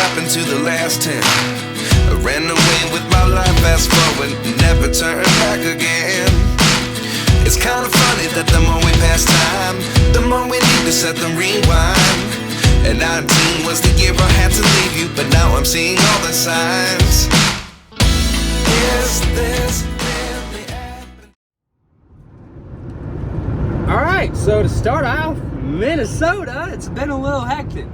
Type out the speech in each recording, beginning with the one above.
happened to the last 10? I ran away with my life, fast forward, never turn back again. It's kind of funny that the more we pass time, the more we need to set the rewind. And 19 was the year I had to leave you, but now I'm seeing all the signs. Is this really happening? Alright, so to start off, Minnesota, it's been a little hectic.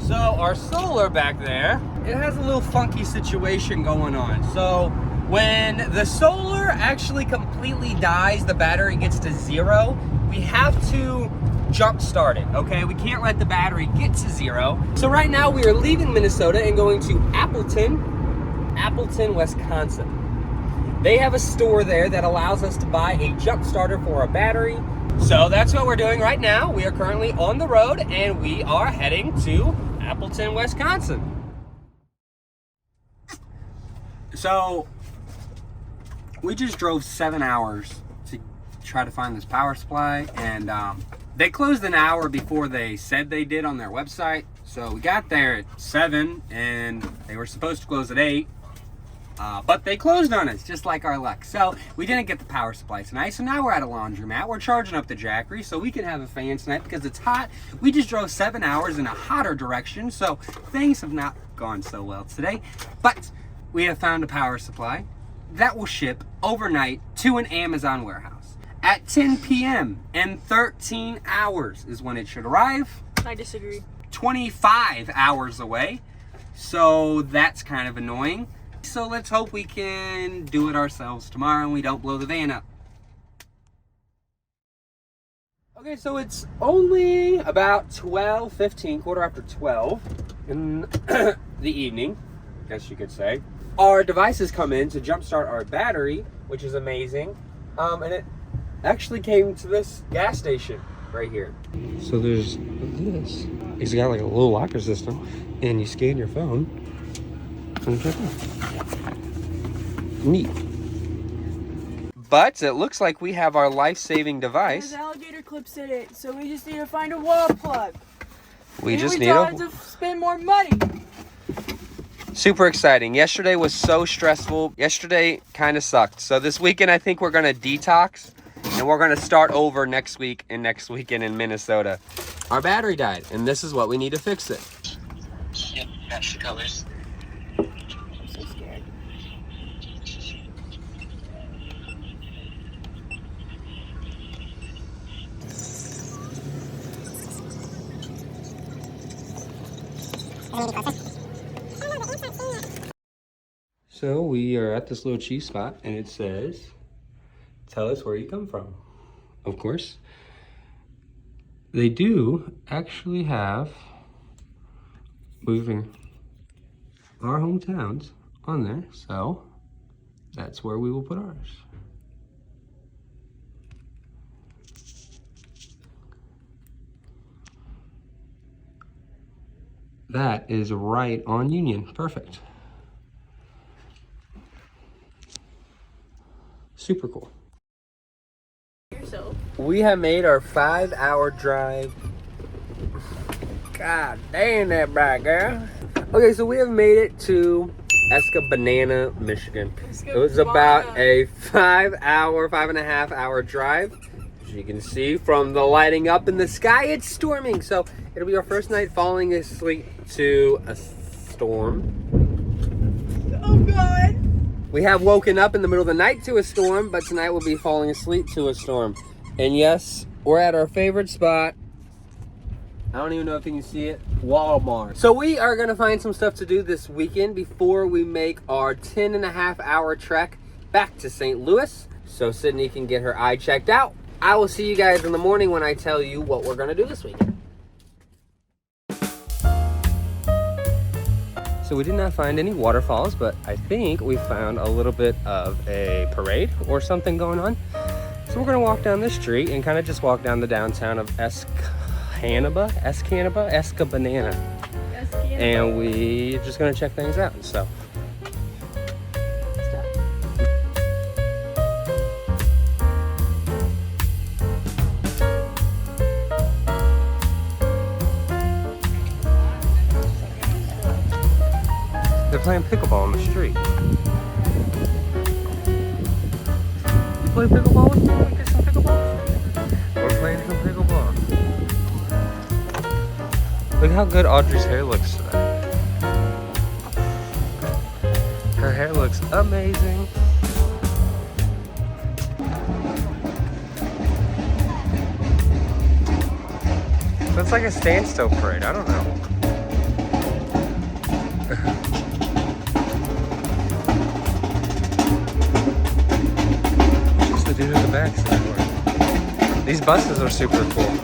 So our solar back there, it has a little funky situation going on. So when the solar actually completely dies, the battery gets to 0, we have to jump start it, okay? We can't let the battery get to 0. So right now we are leaving Minnesota and going to Appleton, Wisconsin. They have a store there that allows us to buy a jump starter for a battery. So that's what we're doing right now. We are currently on the road and we are heading to Appleton, Wisconsin. So we just drove 7 hours to try to find this power supply, and they closed an hour before they said they did on their website. So we got there at 7 and they were supposed to close at 8. But they closed on us, just like our luck. So we didn't get the power supply tonight. So now we're at a laundromat. We're charging up the Jackery so we can have a fan tonight because it's hot. We just drove 7 hours in a hotter direction, so things have not gone so well today. But we have found a power supply that will ship overnight to an Amazon warehouse at 10 p.m. and 13 hours is when it should arrive. I disagree. 25 hours away. So that's kind of annoying. So let's hope we can do it ourselves tomorrow and we don't blow the van up. Okay, so it's only about 12:15, quarter after 12 in the evening, I guess you could say. Our devices come in to jumpstart our battery, which is amazing. And it actually came to this gas station right here. So there's this. It's got like a little locker system, and you scan your phone. Neat. But it looks like we have our life-saving device. There's alligator clips in it, so we just need to find a wall plug. We don't just need have to spend more money. Super exciting. Yesterday was so stressful. Yesterday kind of sucked. So this weekend, I think we're going to detox, and we're going to start over next week and next weekend in Minnesota. Our battery died, and this is what we need to fix it. Yep, that's the colors. So we are at this little cheese spot and it says, tell us where you come from. Of course, they do actually have moving our hometowns on there. So that's where we will put ours. That is right on Union. Perfect. Super cool. Yourself. We have made our 5-hour drive. God dang that bad girl. Okay, so we have made it to Escanaba, Michigan. It was about a 5.5 hour drive. As you can see from the lighting up in the sky, it's storming. So it'll be our first night falling asleep to a storm. Oh God. We have woken up in the middle of the night to a storm, but tonight we'll be falling asleep to a storm. And yes, we're at our favorite spot. I don't even know if you can see it. Walmart. So we are gonna find some stuff to do this weekend before we make our 10.5 hour trek back to St. Louis. So Sydney can get her eye checked out. I will see you guys in the morning when I tell you what we're gonna do this weekend. So we did not find any waterfalls, but I think we found a little bit of a parade or something going on. So we're gonna walk down this street and kind of just walk down the downtown of Escanaba, and we're just gonna check things out. So They're playing pickleball on the street. You play pickleball with me? We get some pickleball? We're playing some pickleball. Look how good Audrey's hair looks today. Her hair looks amazing. Looks like a standstill parade. I don't know. Just the dude in the back side. These buses are super cool.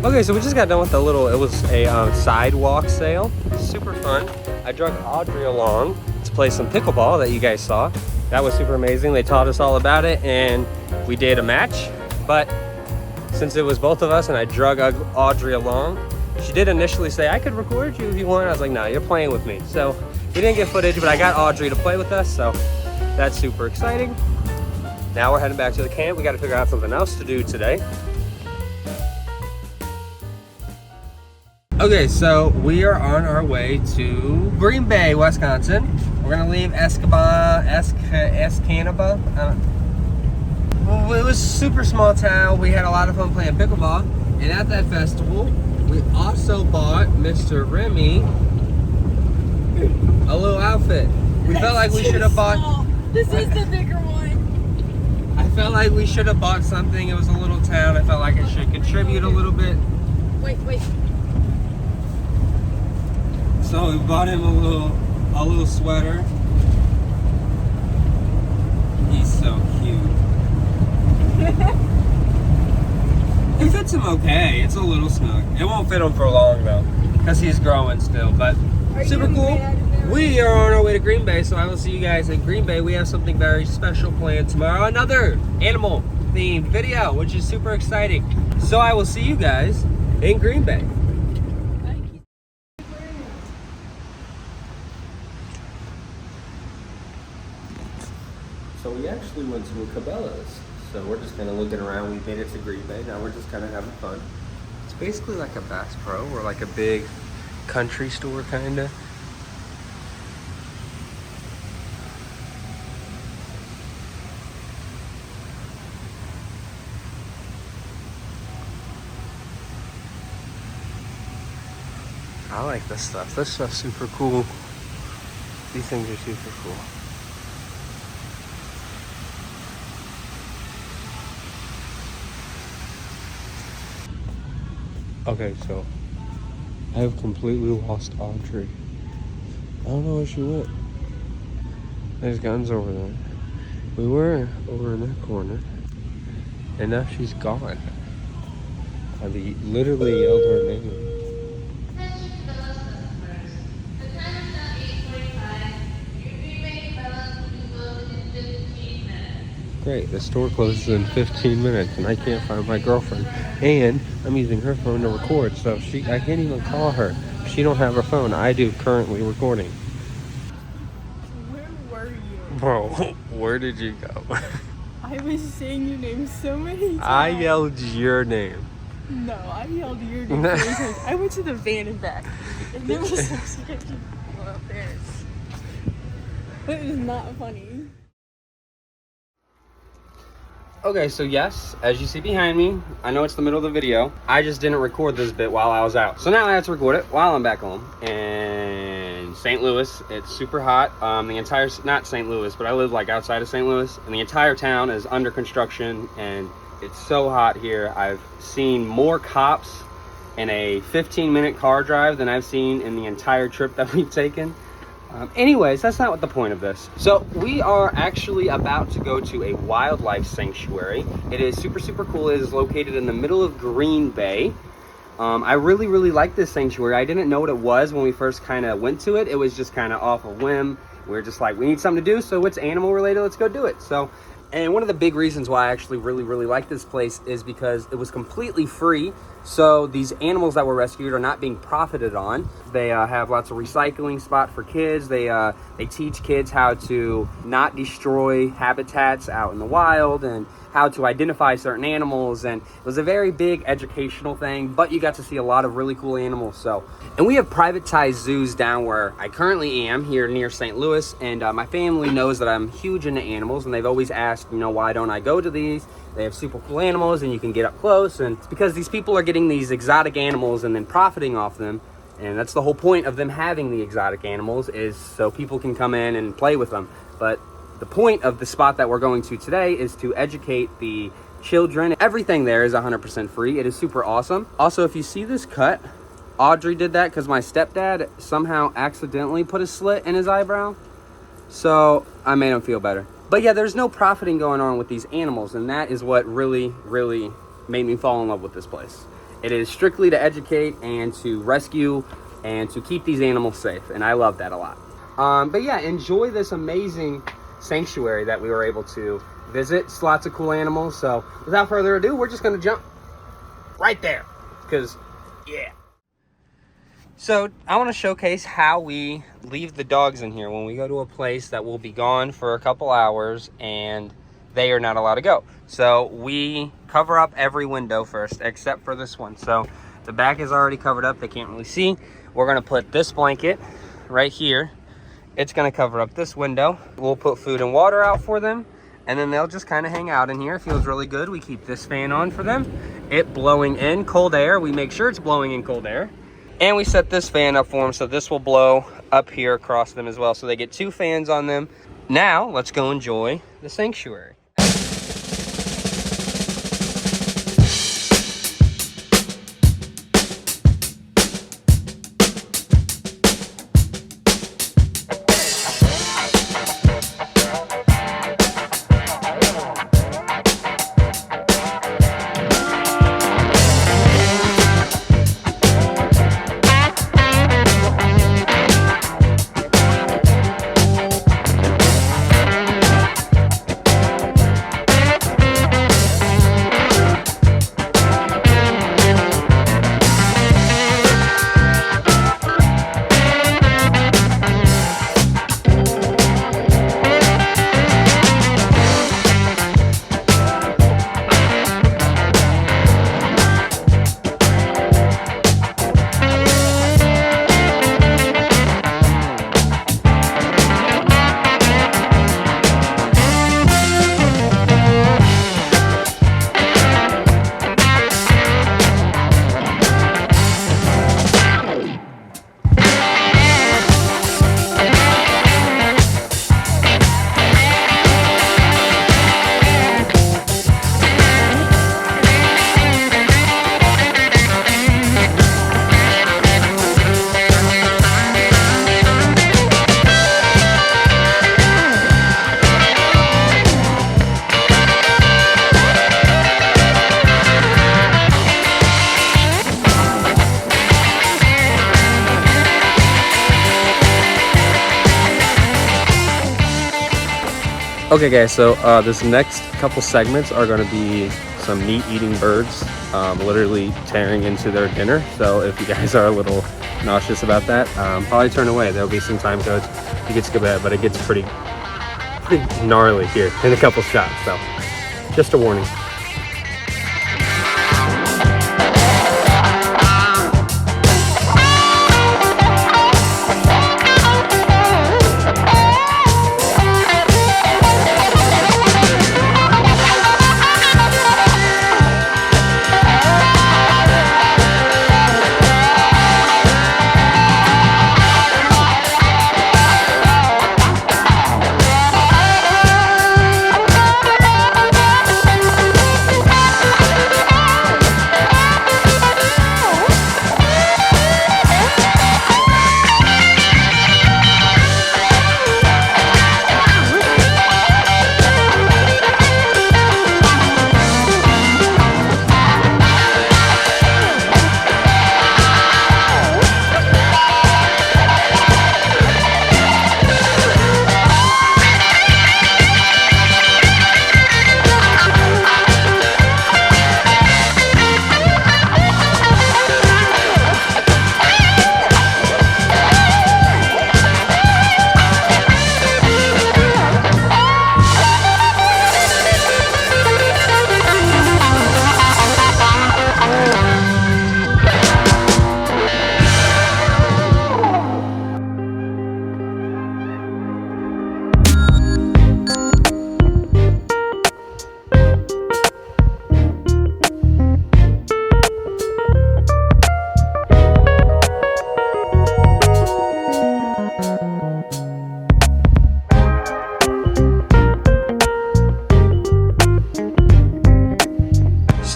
Okay, so we just got done with it was a sidewalk sale. Super fun. I drug Audrey along to play some pickleball that you guys saw. That was super amazing. They taught us all about it and we did a match. But since it was both of us and I drug Audrey along, she did initially say, I could record you if you want. I was like, no, you're playing with me. So we didn't get footage, but I got Audrey to play with us. So that's super exciting. Now we're heading back to the camp. We got to figure out something else to do today. Okay, so we are on our way to Greenbay, Wisconsin. We're gonna leave Escanaba. Well, it was a super small town. We had a lot of fun playing pickleball. And at that festival, we also bought Mr. Remy a little outfit. We felt like we should have bought... This is the bigger one. I felt like we should have bought something. It was a little town. I felt like it should contribute a little bit. Wait. So we bought him a little sweater. He's so cute. It fits him okay. It's a little snug. It won't fit him for long though, because he's growing still. But super cool. We are on our way to Greenbay, so I will see you guys in Greenbay. We have something very special planned tomorrow. Another animal themed video, which is super exciting. So I will see you guys in Greenbay. So we actually went to a Cabela's. So we're just kind of looking around. We made it to Greenbay. Now we're just kind of having fun. It's basically like a Bass Pro or like a big country store kind of. I like this stuff. This stuff's super cool. These things are super cool. Okay, so I have completely lost Audrey. I don't know where she went. There's guns over there. We were over in that corner, and now she's gone. I literally yelled her name. Great, the store closes in 15 minutes and I can't find my girlfriend. And I'm using her phone to record, so I can't even call her. She don't have her phone. I do currently recording. Where were you? Bro, where did you go? I was saying your name so many times. I yelled your name. No, I yelled your name 3 times. I went to the van and back. And there was some sketchy people up there. But it was not funny. Okay, so yes, as you see behind me, I know it's the middle of the video. I just didn't record this bit while I was out. So now I have to record it while I'm back home. In St. Louis, it's super hot. Not St. Louis, but I live like outside of St. Louis. And the entire town is under construction and it's so hot here. I've seen more cops in a 15-minute car drive than I've seen in the entire trip that we've taken. Anyways, that's not what the point of this. So we are actually about to go to a wildlife sanctuary. It is super, super cool. It is located in the middle of Greenbay. I really like this sanctuary. I didn't know what it was when we first kind of went to it. It was just kind of off a whim. We were just like, we need something to do, so it's animal related, let's go do it. So, and one of the big reasons why I actually really like this place is because it was completely free. So these animals that were rescued are not being profited on. They have lots of recycling spot for kids. They teach kids how to not destroy habitats out in the wild and how to identify certain animals, and it was a very big educational thing, but you got to see a lot of really cool animals. So, and we have privatized zoos down where I currently am here near St. Louis, and my family knows that I'm huge into animals, and they've always asked, you know, why don't I go to these? They have super cool animals and you can get up close, and it's because these people are getting these exotic animals and then profiting off them. And that's the whole point of them having the exotic animals, is so people can come in and play with them. But the point of the spot that we're going to today is to educate the children. Everything there is 100% free. It is super awesome. Also, if you see this cut, Audrey did that because my stepdad somehow accidentally put a slit in his eyebrow. So I made him feel better. But yeah, there's no profiting going on with these animals, and that is what really made me fall in love with this place. It is strictly to educate and to rescue and to keep these animals safe, and I love that a lot. But yeah, enjoy this amazing sanctuary that we were able to visit. It's lots of cool animals. So without further ado, we're just gonna jump right there, because yeah. So I want to showcase how we leave the dogs in here when we go to a place that will be gone for a couple hours and they are not allowed to go. So we cover up every window first, except for this one. So the back is already covered up, they can't really see. We're gonna put this blanket right here. It's gonna cover up this window. We'll put food and water out for them, and then they'll just kind of hang out in here. It feels really good. We keep this fan on for them. It blowing in cold air. We make sure it's blowing in cold air. And we set this fan up for them, so this will blow up here across them as well. So they get 2 fans on them. Now, let's go enjoy the sanctuary. Okay guys, so this next couple segments are going to be some meat-eating birds literally tearing into their dinner. So if you guys are a little nauseous about that, probably turn away. There'll be some time codes. You get to go bad, but it gets pretty gnarly here in a couple shots. So just a warning.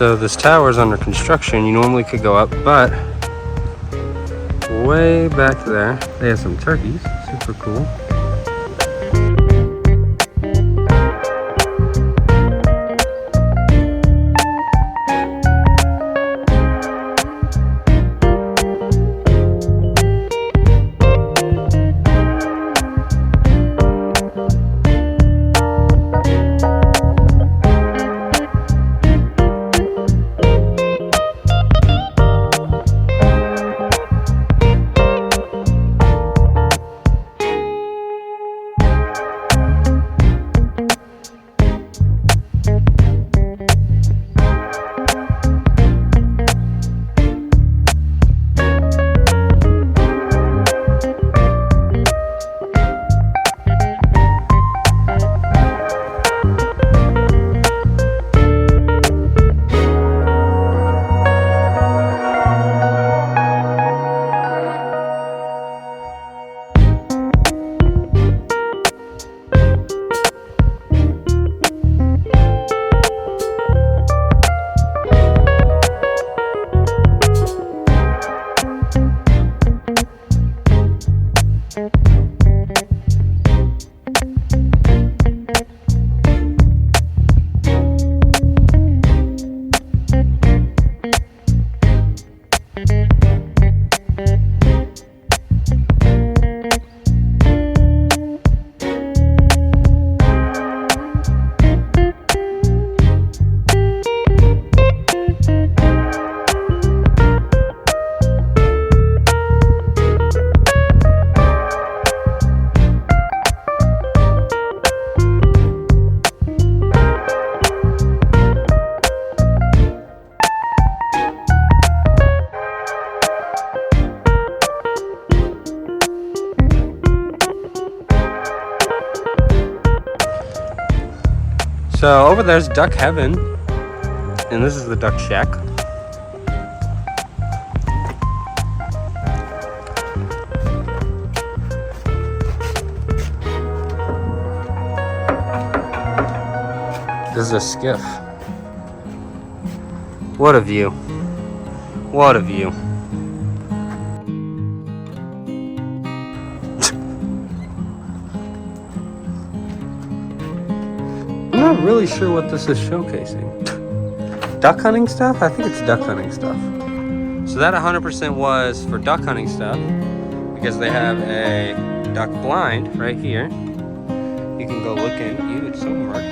So this tower is under construction. You normally could go up, but way back there, they have some turkeys. Super cool. So over there's duck heaven, and this is the duck shack. This is a skiff. What a view. What a view. I'm not really sure what this is showcasing. Duck hunting stuff? I think it's duck hunting stuff. So that 100% was for duck hunting stuff, because they have a duck blind right here. You can go look in. Ew, it's so murky.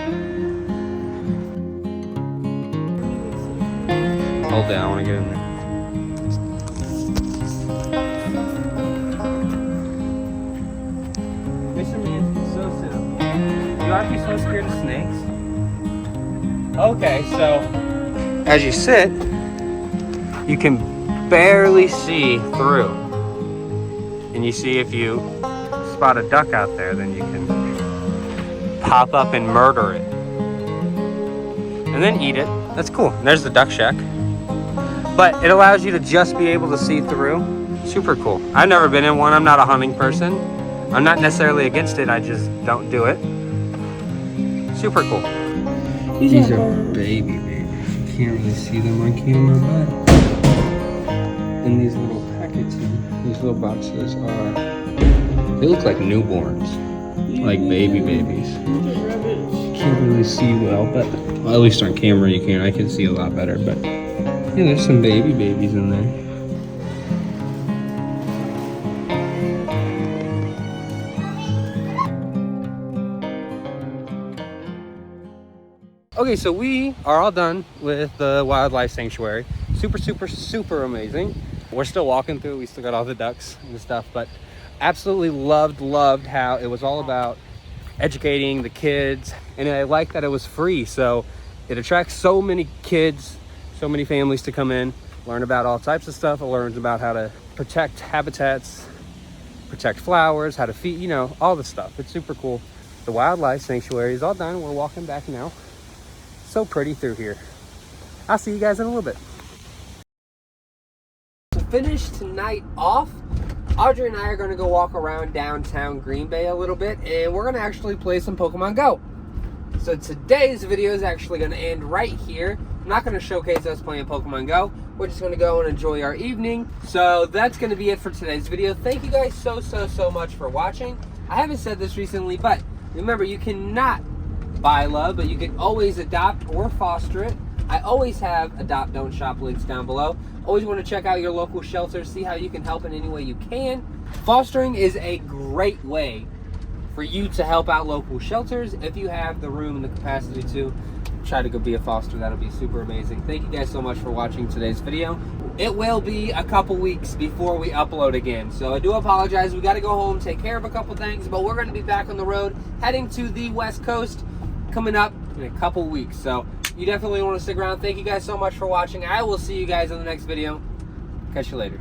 Hold down, I want to get in there. Fisherman, so silly. You ought to be so scared of snakes. Okay, so as you sit, you can barely see through. And you see if you spot a duck out there, then you can pop up and murder it. And then eat it. That's cool. And there's the duck shack. But it allows you to just be able to see through. Super cool. I've never been in one. I'm not a hunting person. I'm not necessarily against it. I just don't do it. Super cool. These are baby babies. You can't really see them on camera, but in these little packets, these little boxes they look like newborns, like baby babies. Can't really see well, but well, at least on camera you can. I can see a lot better, but yeah, there's some baby babies in there. Okay, so we are all done with the wildlife sanctuary. Super, super, super amazing. We're still walking through. We still got all the ducks and stuff, but absolutely loved how it was all about educating the kids. And I like that it was free. So it attracts so many kids, so many families to come in, learn about all types of stuff. It learns about how to protect habitats, protect flowers, how to feed, you know, all the stuff. It's super cool. The wildlife sanctuary is all done. We're walking back now. So pretty through here. I'll see you guys in a little bit. To finish tonight off, Audrey and I are going to go walk around downtown Greenbay a little bit, and we're going to actually play some Pokemon Go. So today's video is actually going to end right here. I'm not going to showcase us playing Pokemon Go. We're just going to go and enjoy our evening. So that's going to be it for today's video. Thank you guys so much for watching. I haven't said this recently, but remember, you cannot buy love, but you can always adopt or foster it. I always have adopt, don't shop links down below. Always want to check out your local shelters, see how you can help in any way you can. Fostering is a great way for you to help out local shelters. If you have the room and the capacity to, try to go be a foster. That'll be super amazing. Thank you guys so much for watching today's video. It will be a couple weeks before we upload again, so I do apologize. We got to go home, take care of a couple things, but we're going to be back on the road, heading to the West Coast, coming up in a couple weeks. So you definitely want to stick around. Thank you guys so much for watching. I will see you guys in the next video. Catch you later.